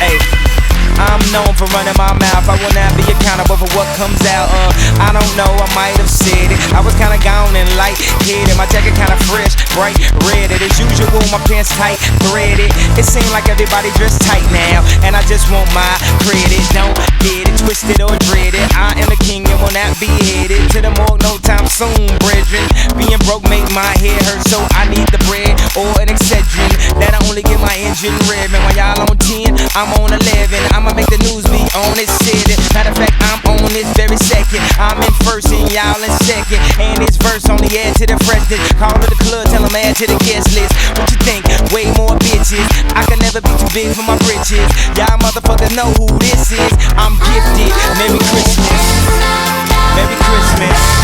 Hey, I'm known for running my mouth. I will not be accountable for what comes out. I don't know, I might have said it. I was kinda gone and light-headed. My jacket kinda fresh, bright red. As usual, my pants tight, threaded. It seemed like everybody dressed tight now, and I just want my credit. Don't get it twisted or dreaded. I am the king and will not be headed to the morgue no time soon, brethren. Being broke make my head hurt, so I need the bread or an Excedrin. That I only get my engine revving. While y'all on 10, I'm on 11. I'ma make the news be on this city. Matter of fact, I'm on this very second. I'm in first and y'all in second. And this verse only add to the freshness. Call to the club, tell them add to the guest list. What you think? Way more bitches. I can never be too big for my britches. Y'all motherfuckers know who this is. I'm gifted. Merry Christmas. Merry Christmas.